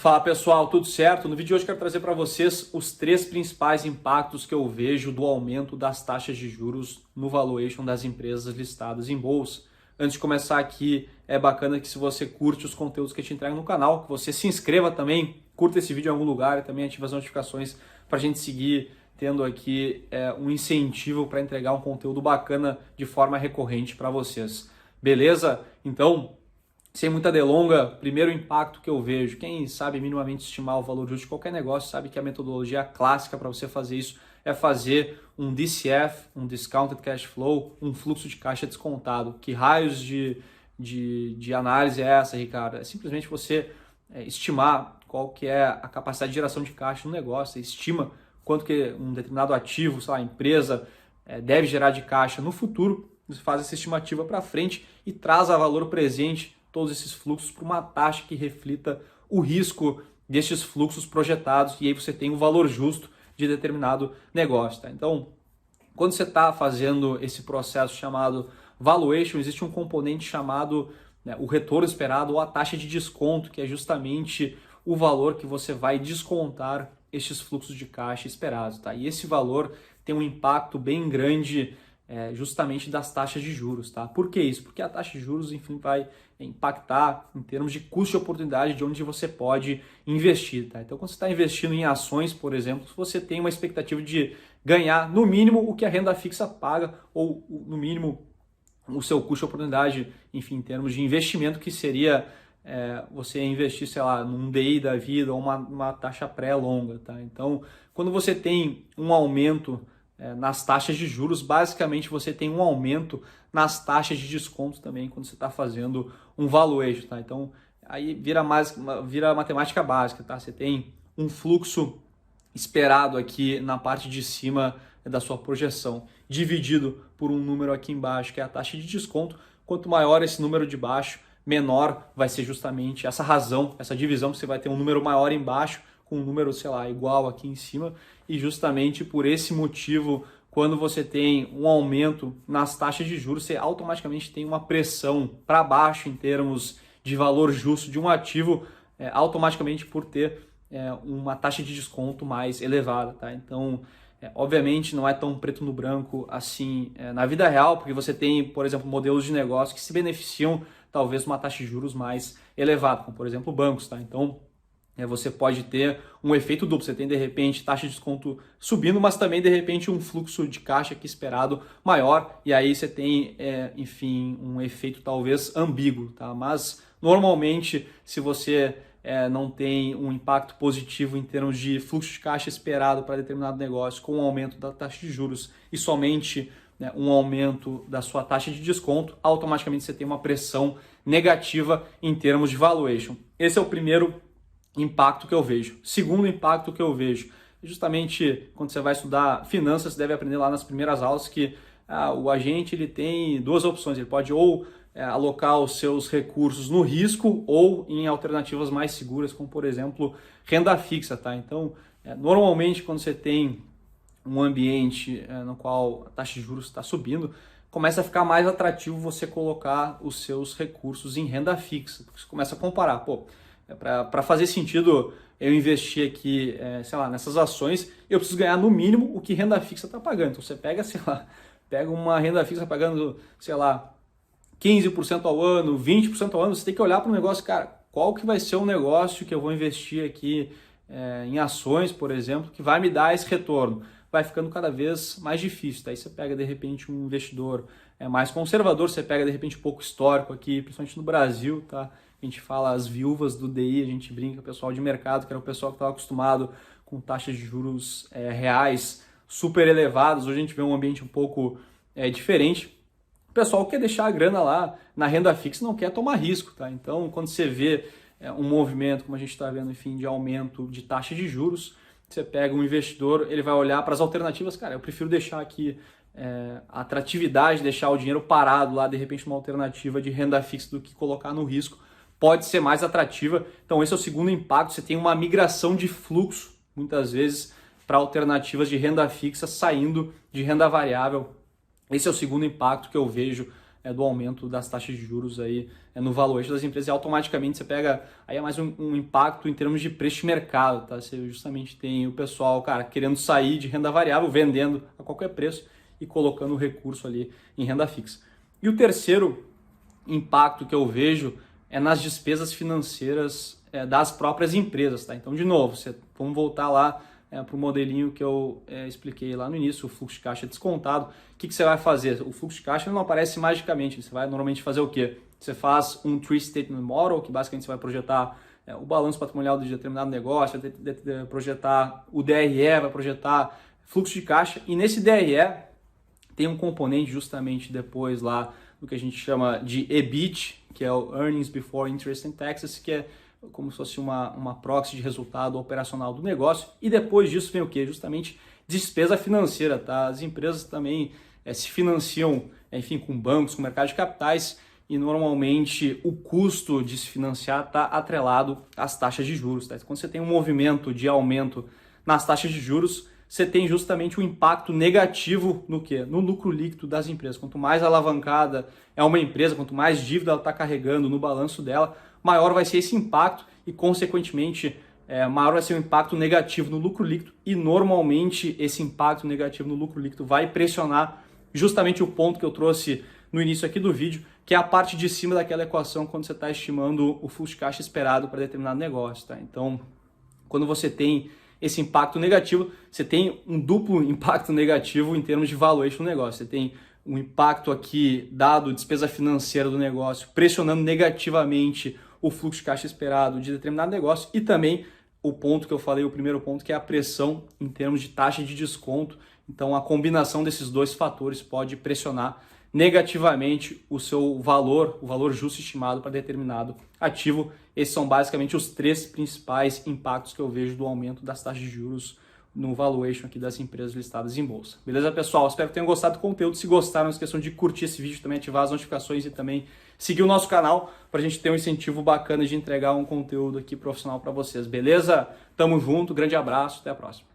Fala pessoal, tudo certo? No vídeo de hoje quero trazer para vocês os 3 principais impactos que eu vejo do aumento das taxas de juros no valuation das empresas listadas em bolsa. Antes de começar aqui, é bacana que se você curte os conteúdos que a gente entrega no canal, que você se inscreva também, curta esse vídeo em algum lugar e também ative as notificações para a gente seguir tendo aqui um incentivo para entregar um conteúdo bacana de forma recorrente para vocês. Beleza? Então, sem muita delonga, primeiro impacto que eu vejo, quem sabe minimamente estimar o valor justo de qualquer negócio sabe que a metodologia clássica para você fazer isso é fazer um DCF, um Discounted Cash Flow, um fluxo de caixa descontado. Que raios de análise é essa, Ricardo? É simplesmente você estimar qual que é a capacidade de geração de caixa no negócio, você estima quanto que um determinado ativo, sei lá, empresa deve gerar de caixa no futuro, você faz essa estimativa para frente e traz a valor presente todos esses fluxos para uma taxa que reflita o risco destes fluxos projetados e aí você tem o valor justo de determinado negócio. Tá? Então, quando você está fazendo esse processo chamado valuation, existe um componente chamado o retorno esperado ou a taxa de desconto, que é justamente o valor que você vai descontar estes fluxos de caixa esperados. Tá? E esse valor tem um impacto bem grande justamente das taxas de juros. Tá? Por que isso? Porque a taxa de juros, enfim, vai impactar em termos de custo de oportunidade de onde você pode investir. Tá? Então, quando você está investindo em ações, por exemplo, você tem uma expectativa de ganhar no mínimo o que a renda fixa paga ou no mínimo o seu custo de oportunidade, enfim, em termos de investimento, que seria você investir, sei lá, num DI da vida ou uma taxa pré-longa. Tá? Então, quando você tem um aumento nas taxas de juros, basicamente você tem um aumento nas taxas de desconto também quando você está fazendo um valuation. Tá? Então, aí vira matemática básica. Tá? Você tem um fluxo esperado aqui na parte de cima da sua projeção, dividido por um número aqui embaixo, que é a taxa de desconto. Quanto maior esse número de baixo, menor vai ser justamente essa razão, essa divisão, que você vai ter um número maior embaixo, com um número, sei lá, igual aqui em cima, e justamente por esse motivo, quando você tem um aumento nas taxas de juros, você automaticamente tem uma pressão para baixo em termos de valor justo de um ativo, automaticamente por ter uma taxa de desconto mais elevada. Tá? Então, obviamente não é tão preto no branco assim na vida real, porque você tem, por exemplo, modelos de negócio que se beneficiam talvez de uma taxa de juros mais elevada, como por exemplo bancos. Tá? Então, você pode ter um efeito duplo, você tem de repente taxa de desconto subindo, mas também de repente um fluxo de caixa aqui esperado maior, e aí você tem, enfim, um efeito talvez ambíguo. Tá? Mas normalmente, se você não tem um impacto positivo em termos de fluxo de caixa esperado para determinado negócio com o aumento da taxa de juros e somente um aumento da sua taxa de desconto, automaticamente você tem uma pressão negativa em termos de valuation. Esse é o primeiro impacto que eu vejo. Segundo impacto que eu vejo, justamente quando você vai estudar finanças, você deve aprender lá nas primeiras aulas que o agente ele tem duas opções, ele pode ou alocar os seus recursos no risco ou em alternativas mais seguras, como por exemplo renda fixa. Tá? Então, normalmente quando você tem um ambiente no qual a taxa de juros está subindo, começa a ficar mais atrativo você colocar os seus recursos em renda fixa, porque você começa a comparar, para fazer sentido eu investir aqui, sei lá, nessas ações, eu preciso ganhar no mínimo o que renda fixa está pagando. Então você pega, sei lá, uma renda fixa pagando, sei lá, 15% ao ano, 20% ao ano, você tem que olhar para o negócio, cara, qual que vai ser o negócio que eu vou investir aqui em ações, por exemplo, que vai me dar esse retorno. Vai ficando cada vez mais difícil. Daí você pega, de repente, um investidor mais conservador, você pega, de repente, um pouco histórico aqui, principalmente no Brasil, tá? A gente fala as viúvas do DI, a gente brinca, o pessoal de mercado, que era o pessoal que estava acostumado com taxas de juros reais super elevadas. Hoje a gente vê um ambiente um pouco diferente. O pessoal quer deixar a grana lá na renda fixa, não quer tomar risco, tá? Então, quando você vê um movimento, como a gente está vendo, enfim, de aumento de taxa de juros, você pega um investidor, ele vai olhar para as alternativas, cara, eu prefiro deixar aqui a atratividade, deixar o dinheiro parado lá, de repente uma alternativa de renda fixa do que colocar no risco, pode ser mais atrativa. Então esse é o segundo impacto, você tem uma migração de fluxo, muitas vezes, para alternativas de renda fixa saindo de renda variável. Esse é o segundo impacto que eu vejo do aumento das taxas de juros aí no valuation das empresas, e automaticamente você pega aí mais um impacto em termos de preço de mercado, tá? Você justamente tem o pessoal, cara, querendo sair de renda variável, vendendo a qualquer preço e colocando o recurso ali em renda fixa. E o terceiro impacto que eu vejo é nas despesas financeiras das próprias empresas, tá? Então, de novo, vamos voltar lá para o modelinho que eu expliquei lá no início, o fluxo de caixa descontado. O que você vai fazer? O fluxo de caixa não aparece magicamente, você vai normalmente fazer o quê? Você faz um Three Statement Model, que basicamente você vai projetar o balanço patrimonial de determinado negócio, vai projetar o DRE, vai projetar fluxo de caixa, e nesse DRE tem um componente justamente depois lá do que a gente chama de EBIT, que é o Earnings Before Interest and Taxes, que é como se fosse uma proxy de resultado operacional do negócio. E depois disso vem o quê? Justamente despesa financeira, tá? As empresas também se financiam, enfim, com bancos, com mercado de capitais, e normalmente o custo de se financiar está atrelado às taxas de juros, tá? Quando você tem um movimento de aumento nas taxas de juros, você tem justamente um impacto negativo no quê? No lucro líquido das empresas. Quanto mais alavancada é uma empresa, quanto mais dívida ela está carregando no balanço dela, maior vai ser esse impacto e, consequentemente, maior vai ser o impacto negativo no lucro líquido, e normalmente esse impacto negativo no lucro líquido vai pressionar justamente o ponto que eu trouxe no início aqui do vídeo, que é a parte de cima daquela equação quando você está estimando o fluxo de caixa esperado para determinado negócio, tá? Então, quando você tem esse impacto negativo, você tem um duplo impacto negativo em termos de valuation do negócio. Você tem um impacto aqui dado despesa financeira do negócio, pressionando negativamente o fluxo de caixa esperado de determinado negócio, e também o ponto que eu falei, o primeiro ponto, que é a pressão em termos de taxa de desconto. Então, a combinação desses dois fatores pode pressionar negativamente o seu valor, o valor justo estimado para determinado ativo. Esses são basicamente os três principais impactos que eu vejo do aumento das taxas de juros no valuation aqui das empresas listadas em bolsa. Beleza, pessoal? Espero que tenham gostado do conteúdo. Se gostaram, não esqueçam de curtir esse vídeo, também ativar as notificações e também seguir o nosso canal para a gente ter um incentivo bacana de entregar um conteúdo aqui profissional para vocês. Beleza? Tamo junto, grande abraço, até a próxima.